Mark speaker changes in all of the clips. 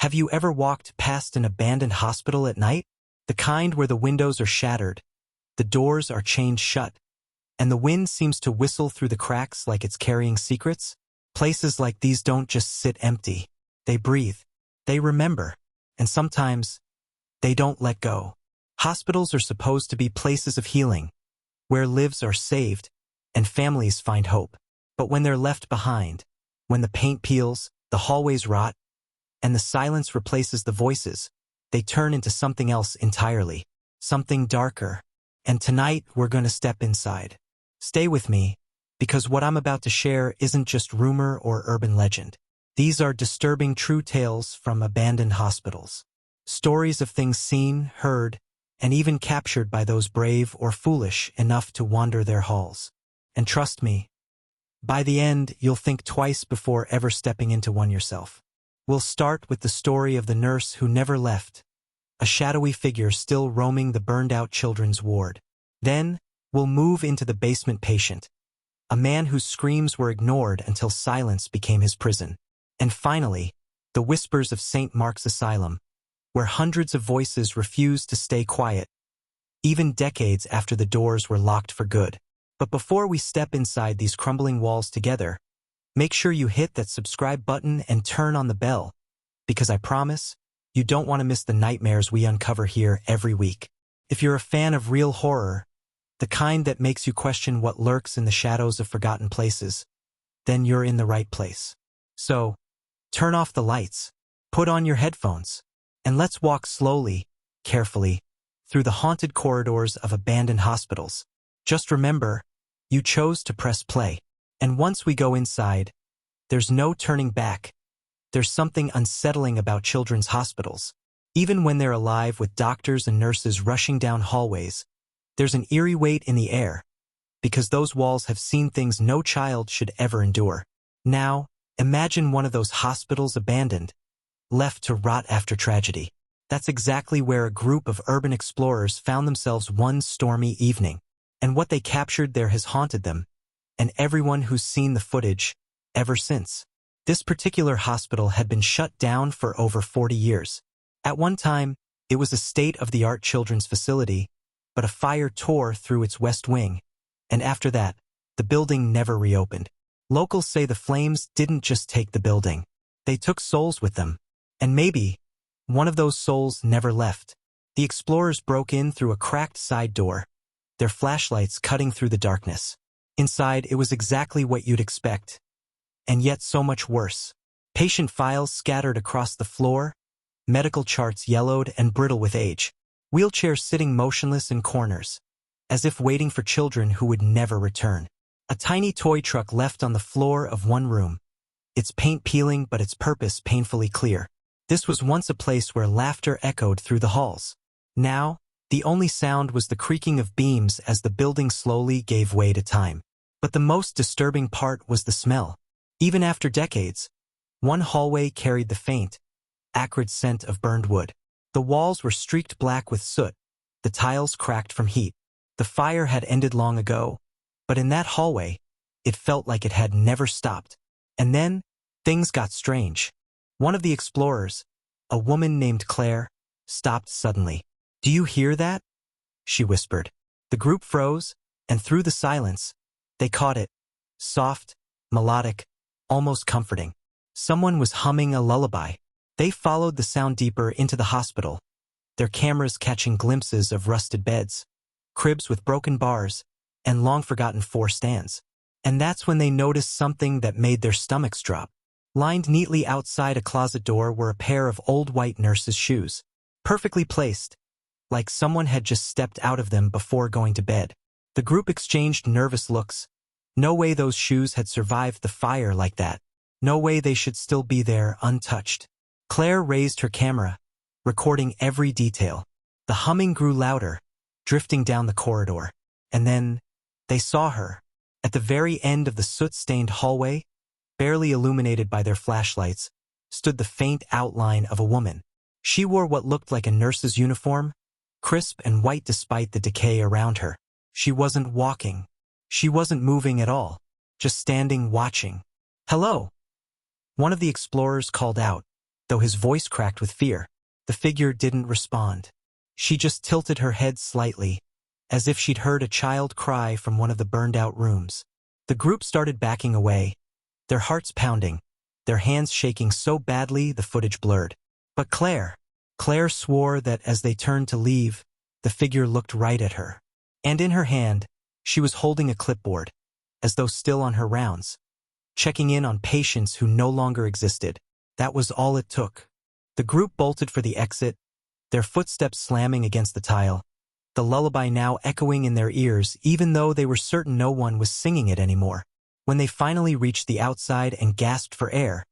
Speaker 1: Have you ever walked past an abandoned hospital at night? The kind where the windows are shattered, the doors are chained shut, and the wind seems to whistle through the cracks like it's carrying secrets? Places like these don't just sit empty. They breathe. They remember. And sometimes, they don't let go. Hospitals are supposed to be places of healing, where lives are saved and families find hope. But when they're left behind, when the paint peels, the hallways rot, and the silence replaces the voices, they turn into something else entirely, something darker. And tonight, we're going to step inside. Stay with me, because what I'm about to share isn't just rumor or urban legend. These are disturbing true tales from abandoned hospitals. Stories of things seen, heard, and even captured by those brave or foolish enough to wander their halls. And trust me, by the end, you'll think twice before ever stepping into one yourself. We'll start with the story of the nurse who never left, a shadowy figure still roaming the burned-out children's ward. Then, we'll move into the basement patient, a man whose screams were ignored until silence became his prison. And finally, the whispers of St. Mark's Asylum, where hundreds of voices refused to stay quiet, even decades after the doors were locked for good. But before we step inside these crumbling walls together, make sure you hit that subscribe button and turn on the bell, because I promise, you don't want to miss the nightmares we uncover here every week. If you're a fan of real horror, the kind that makes you question what lurks in the shadows of forgotten places, then you're in the right place. So, turn off the lights, put on your headphones, and let's walk slowly, carefully, through the haunted corridors of abandoned hospitals. Just remember, you chose to press play. And once we go inside, there's no turning back. There's something unsettling about children's hospitals. Even when they're alive with doctors and nurses rushing down hallways, there's an eerie weight in the air, because those walls have seen things no child should ever endure. Now, imagine one of those hospitals abandoned, left to rot after tragedy. That's exactly where a group of urban explorers found themselves one stormy evening. And what they captured there has haunted them, and everyone who's seen the footage ever since. This particular hospital had been shut down for over 40 years. At one time, it was a state-of-the-art children's facility, but a fire tore through its west wing, and after that, the building never reopened. Locals say the flames didn't just take the building. They took souls with them, and maybe one of those souls never left. The explorers broke in through a cracked side door, their flashlights cutting through the darkness. Inside, it was exactly what you'd expect, and yet so much worse. Patient files scattered across the floor, medical charts yellowed and brittle with age, wheelchairs sitting motionless in corners, as if waiting for children who would never return. A tiny toy truck left on the floor of one room, its paint peeling but its purpose painfully clear. This was once a place where laughter echoed through the halls. Now, the only sound was the creaking of beams as the building slowly gave way to time. But the most disturbing part was the smell. Even after decades, one hallway carried the faint, acrid scent of burned wood. The walls were streaked black with soot, the tiles cracked from heat. The fire had ended long ago, but in that hallway, it felt like it had never stopped. And then, things got strange. One of the explorers, a woman named Claire, stopped suddenly. "Do you hear that?" she whispered. The group froze, and through the silence, they caught it. Soft, melodic, almost comforting. Someone was humming a lullaby. They followed the sound deeper into the hospital, their cameras catching glimpses of rusted beds, cribs with broken bars, and long-forgotten four stands. And that's when they noticed something that made their stomachs drop. Lined neatly outside a closet door were a pair of old white nurses' shoes, perfectly placed, like someone had just stepped out of them before going to bed. The group exchanged nervous looks. No way those shoes had survived the fire like that. No way they should still be there untouched. Claire raised her camera, recording every detail. The humming grew louder, drifting down the corridor. And then, they saw her. At the very end of the soot-stained hallway, barely illuminated by their flashlights, stood the faint outline of a woman. She wore what looked like a nurse's uniform, crisp and white despite the decay around her. She wasn't walking. She wasn't moving at all, just standing watching. "Hello," one of the explorers called out, though his voice cracked with fear. The figure didn't respond. She just tilted her head slightly, as if she'd heard a child cry from one of the burned-out rooms. The group started backing away, their hearts pounding, their hands shaking so badly the footage blurred. But Claire swore that as they turned to leave, the figure looked right at her. And in her hand, she was holding a clipboard, as though still on her rounds, checking in on patients who no longer existed. That was all it took. The group bolted for the exit, their footsteps slamming against the tile, the lullaby now echoing in their ears even though they were certain no one was singing it anymore. When they finally reached the outside and gasped for air,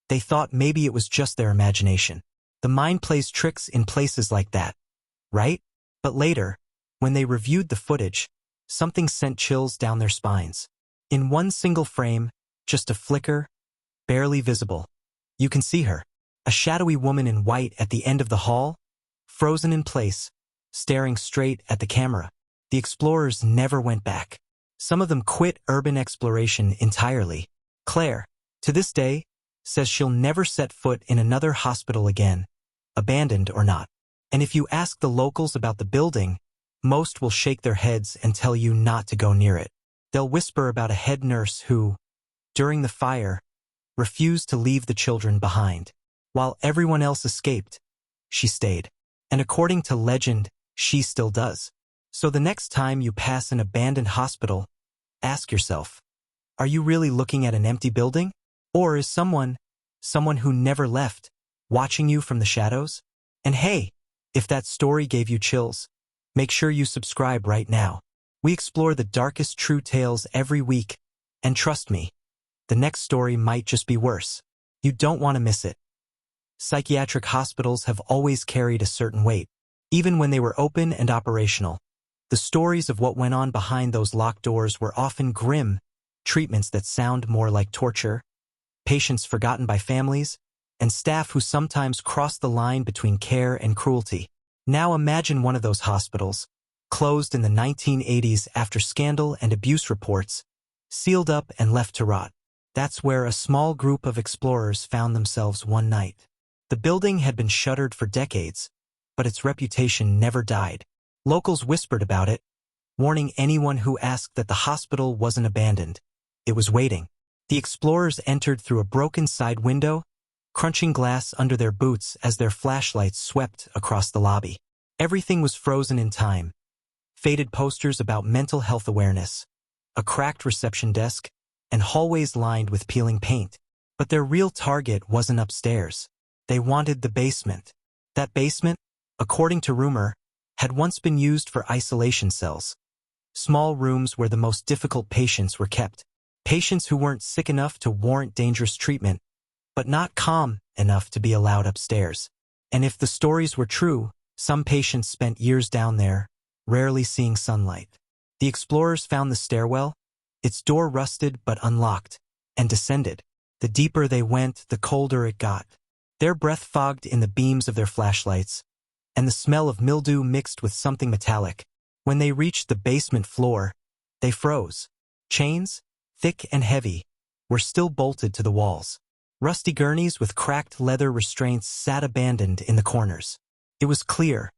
Speaker 1: they thought maybe it was just their imagination. The mind plays tricks in places like that, right? But later, when they reviewed the footage, something sent chills down their spines. In one single frame, just a flicker, barely visible. You can see her, a shadowy woman in white at the end of the hall, frozen in place, staring straight at the camera. The explorers never went back. Some of them quit urban exploration entirely. Claire, to this day, says she'll never set foot in another hospital again, abandoned or not. And if you ask the locals about the building, most will shake their heads and tell you not to go near it. They'll whisper about a head nurse who, during the fire, refused to leave the children behind. While everyone else escaped, she stayed. And according to legend, she still does. So the next time you pass an abandoned hospital, ask yourself, are you really looking at an empty building? Or is someone who never left, watching you from the shadows? And hey, if that story gave you chills, make sure you subscribe right now. We explore the darkest true tales every week, and trust me, the next story might just be worse. You don't want to miss it. Psychiatric hospitals have always carried a certain weight, even when they were open and operational. The stories of what went on behind those locked doors were often grim, treatments that sound more like torture, patients forgotten by families, and staff who sometimes crossed the line between care and cruelty. Now imagine one of those hospitals, closed in the 1980s after scandal and abuse reports, sealed up and left to rot. That's where a small group of explorers found themselves one night. The building had been shuttered for decades, but its reputation never died. Locals whispered about it, warning anyone who asked that the hospital wasn't abandoned. It was waiting. The explorers entered through a broken side window, crunching glass under their boots as their flashlights swept across the lobby. Everything was frozen in time. Faded posters about mental health awareness, a cracked reception desk, and hallways lined with peeling paint. But their real target wasn't upstairs. They wanted the basement. That basement, according to rumor, had once been used for isolation cells. Small rooms where the most difficult patients were kept. Patients who weren't sick enough to warrant dangerous treatment, but not calm enough to be allowed upstairs. And if the stories were true, some patients spent years down there, rarely seeing sunlight. The explorers found the stairwell, its door rusted but unlocked, and descended. The deeper they went, the colder it got. Their breath fogged in the beams of their flashlights, and the smell of mildew mixed with something metallic. When they reached the basement floor, they froze. Chains, thick and heavy, were still bolted to the walls. Rusty gurneys with cracked leather restraints sat abandoned in the corners. It was clear.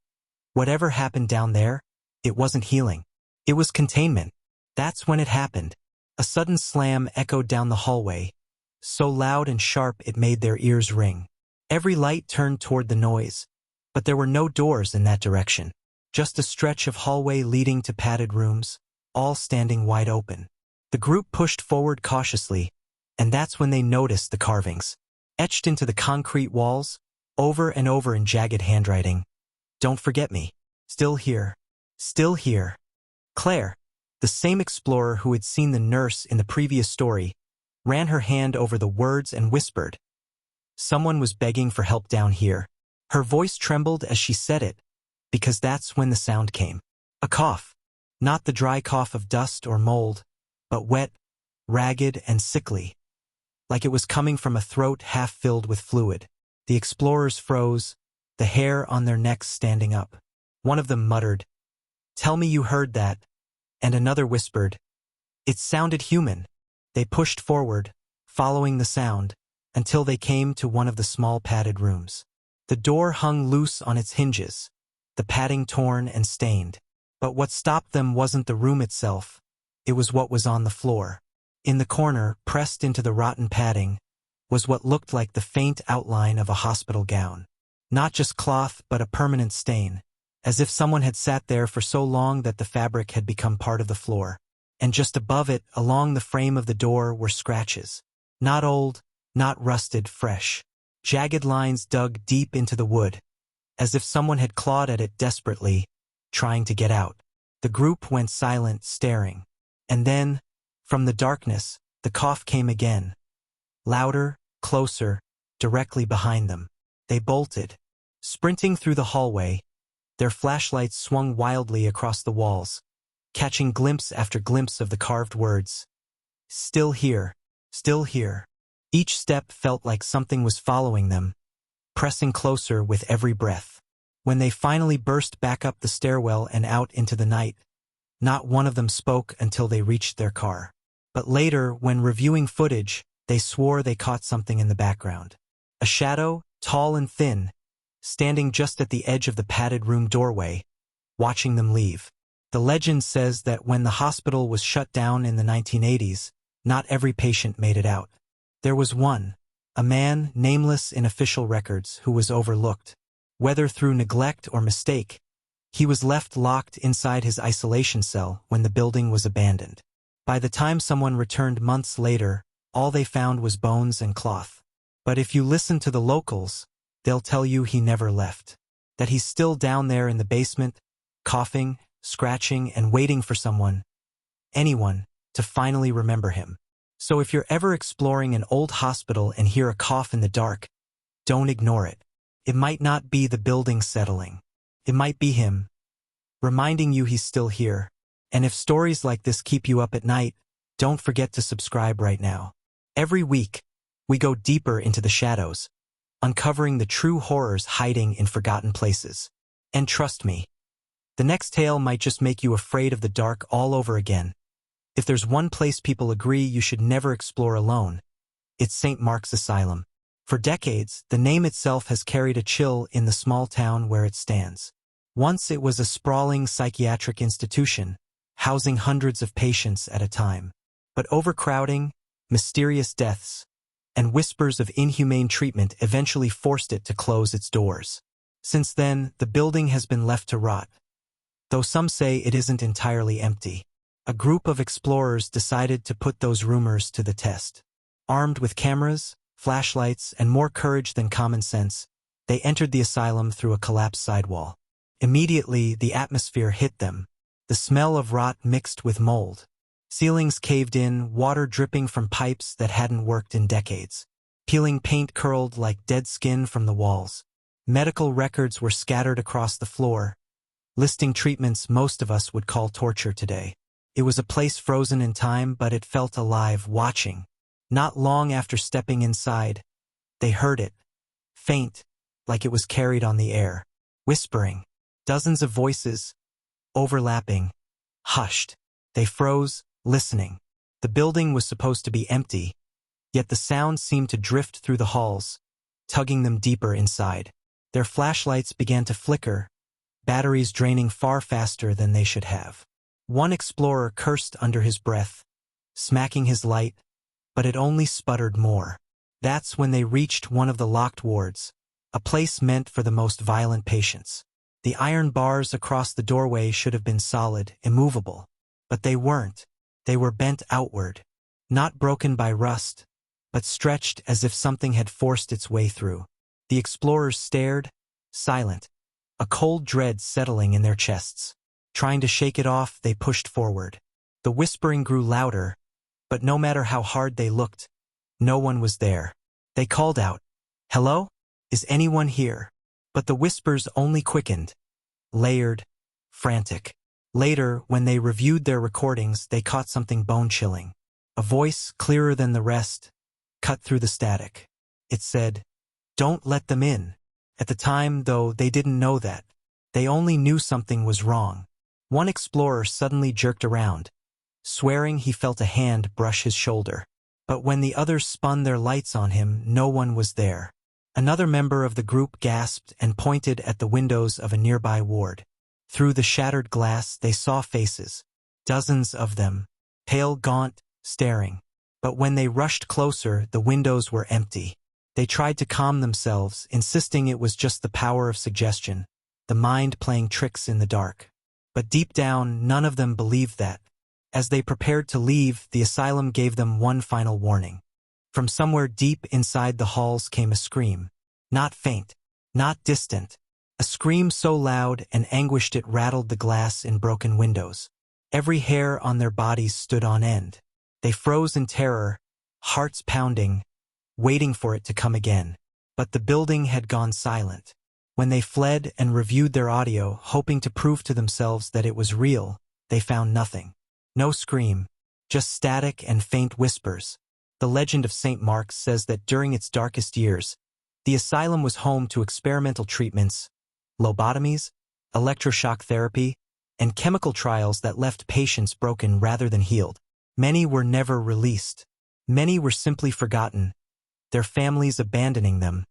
Speaker 1: Whatever happened down there, it wasn't healing. It was containment. That's when it happened. A sudden slam echoed down the hallway, so loud and sharp it made their ears ring. Every light turned toward the noise, but there were no doors in that direction. Just a stretch of hallway leading to padded rooms, all standing wide open. The group pushed forward cautiously, and that's when they noticed the carvings. Etched into the concrete walls, over and over in jagged handwriting. Don't forget me. Still here. Still here. Claire, the same explorer who had seen the nurse in the previous story, ran her hand over the words and whispered. Someone was begging for help down here. Her voice trembled as she said it, because that's when the sound came. A cough. Not the dry cough of dust or mold, but wet, ragged, and sickly, like it was coming from a throat half filled with fluid. The explorers froze, the hair on their necks standing up. One of them muttered, "Tell me you heard that," and another whispered, "It sounded human." They pushed forward, following the sound, until they came to one of the small padded rooms. The door hung loose on its hinges, the padding torn and stained. But what stopped them wasn't the room itself, it was what was on the floor. In the corner, pressed into the rotten padding, was what looked like the faint outline of a hospital gown. Not just cloth, but a permanent stain, as if someone had sat there for so long that the fabric had become part of the floor. And just above it, along the frame of the door, were scratches. Not old, not rusted, fresh. Jagged lines dug deep into the wood, as if someone had clawed at it desperately, trying to get out. The group went silent, staring. And then, from the darkness, the cough came again. Louder, closer, directly behind them. They bolted. Sprinting through the hallway, their flashlights swung wildly across the walls, catching glimpse after glimpse of the carved words. Still here, still here. Each step felt like something was following them, pressing closer with every breath. When they finally burst back up the stairwell and out into the night, not one of them spoke until they reached their car. But later, when reviewing footage, they swore they caught something in the background. A shadow, tall and thin, standing just at the edge of the padded room doorway, watching them leave. The legend says that when the hospital was shut down in the 1980s, not every patient made it out. There was one, a man nameless in official records, who was overlooked. Whether through neglect or mistake, he was left locked inside his isolation cell when the building was abandoned. By the time someone returned months later, all they found was bones and cloth. But if you listen to the locals, they'll tell you he never left. That he's still down there in the basement, coughing, scratching, and waiting for someone, anyone, to finally remember him. So if you're ever exploring an old hospital and hear a cough in the dark, don't ignore it. It might not be the building settling. It might be him, reminding you he's still here. And if stories like this keep you up at night, don't forget to subscribe right now. Every week, we go deeper into the shadows, uncovering the true horrors hiding in forgotten places. And trust me, the next tale might just make you afraid of the dark all over again. If there's one place people agree you should never explore alone, it's St. Mark's Asylum. For decades, the name itself has carried a chill in the small town where it stands. Once it was a sprawling psychiatric institution, housing hundreds of patients at a time. But overcrowding, mysterious deaths, and whispers of inhumane treatment eventually forced it to close its doors. Since then, the building has been left to rot, though some say it isn't entirely empty. A group of explorers decided to put those rumors to the test. Armed with cameras, flashlights, and more courage than common sense, they entered the asylum through a collapsed sidewall. Immediately, the atmosphere hit them. The smell of rot mixed with mold. Ceilings caved in, water dripping from pipes that hadn't worked in decades. Peeling paint curled like dead skin from the walls. Medical records were scattered across the floor, listing treatments most of us would call torture today. It was a place frozen in time, but it felt alive, watching. Not long after stepping inside, they heard it. Faint, like it was carried on the air. Whispering. Dozens of voices. Overlapping. Hushed. They froze, listening. The building was supposed to be empty, yet the sound seemed to drift through the halls, tugging them deeper inside. Their flashlights began to flicker, batteries draining far faster than they should have. One explorer cursed under his breath, smacking his light, but it only sputtered more. That's when they reached one of the locked wards, a place meant for the most violent patients. The iron bars across the doorway should have been solid, immovable. But they weren't. They were bent outward, not broken by rust, but stretched as if something had forced its way through. The explorers stared, silent, a cold dread settling in their chests. Trying to shake it off, they pushed forward. The whispering grew louder, but no matter how hard they looked, no one was there. They called out, "Hello? Is anyone here?" But the whispers only quickened, layered, frantic. Later, when they reviewed their recordings, they caught something bone-chilling. A voice, clearer than the rest, cut through the static. It said, "Don't let them in." At the time, though, they didn't know that. They only knew something was wrong. One explorer suddenly jerked around, swearing he felt a hand brush his shoulder. But when the others spun their lights on him, no one was there. Another member of the group gasped and pointed at the windows of a nearby ward. Through the shattered glass, they saw faces. Dozens of them, pale, gaunt, staring. But when they rushed closer, the windows were empty. They tried to calm themselves, insisting it was just the power of suggestion, the mind playing tricks in the dark. But deep down, none of them believed that. As they prepared to leave, the asylum gave them one final warning. From somewhere deep inside the halls came a scream. Not faint, not distant. A scream so loud and anguished it rattled the glass in broken windows. Every hair on their bodies stood on end. They froze in terror, hearts pounding, waiting for it to come again. But the building had gone silent. When they fled and reviewed their audio, hoping to prove to themselves that it was real, they found nothing. No scream, just static and faint whispers. The legend of St. Mark's says that during its darkest years, the asylum was home to experimental treatments, lobotomies, electroshock therapy, and chemical trials that left patients broken rather than healed. Many were never released. Many were simply forgotten, their families abandoning them,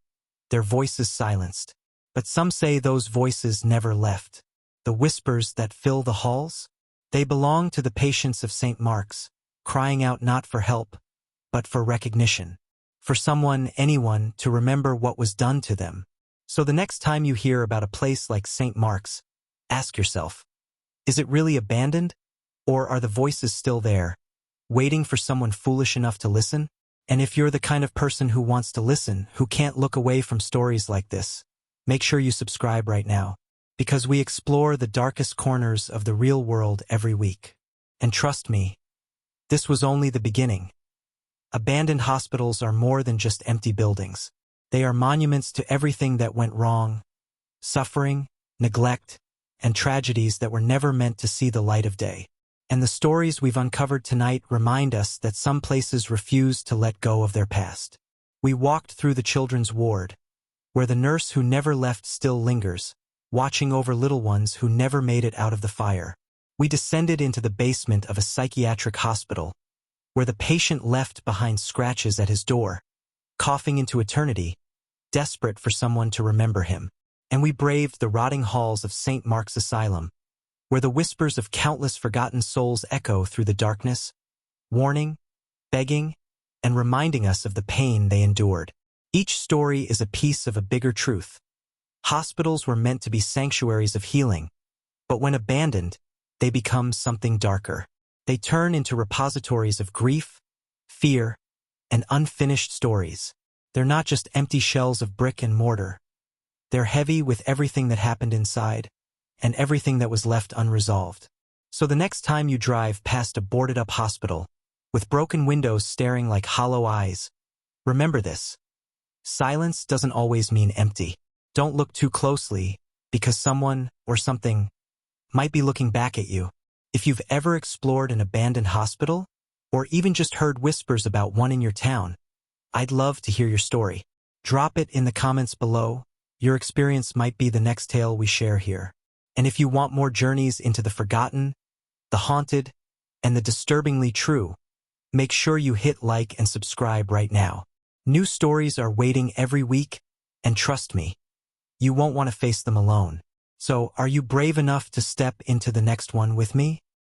Speaker 1: their voices silenced. But some say those voices never left. The whispers that fill the halls? They belong to the patients of St. Mark's, crying out not for help, but for recognition. For someone, anyone, to remember what was done to them. So the next time you hear about a place like St. Mark's, ask yourself, is it really abandoned? Or are the voices still there, waiting for someone foolish enough to listen? And if you're the kind of person who wants to listen, who can't look away from stories like this, make sure you subscribe right now, because we explore the darkest corners of the real world every week. And trust me, this was only the beginning. Abandoned hospitals are more than just empty buildings. They are monuments to everything that went wrong, suffering, neglect, and tragedies that were never meant to see the light of day. And the stories we've uncovered tonight remind us that some places refuse to let go of their past. We walked through the children's ward, where the nurse who never left still lingers, watching over little ones who never made it out of the fire. We descended into the basement of a psychiatric hospital, where the patient left behind scratches at his door, coughing into eternity, desperate for someone to remember him. And we braved the rotting halls of St. Mark's Asylum, where the whispers of countless forgotten souls echo through the darkness, warning, begging, and reminding us of the pain they endured. Each story is a piece of a bigger truth. Hospitals were meant to be sanctuaries of healing, but when abandoned, they become something darker. They turn into repositories of grief, fear, and unfinished stories. They're not just empty shells of brick and mortar. They're heavy with everything that happened inside, and everything that was left unresolved. So the next time you drive past a boarded-up hospital, with broken windows staring like hollow eyes, remember this. Silence doesn't always mean empty. Don't look too closely, because someone or something might be looking back at you. If you've ever explored an abandoned hospital, or even just heard whispers about one in your town, I'd love to hear your story. Drop it in the comments below. Your experience might be the next tale we share here. And if you want more journeys into the forgotten, the haunted, and the disturbingly true, make sure you hit like and subscribe right now. New stories are waiting every week, and trust me, you won't want to face them alone. So, are you brave enough to step into the next one with me?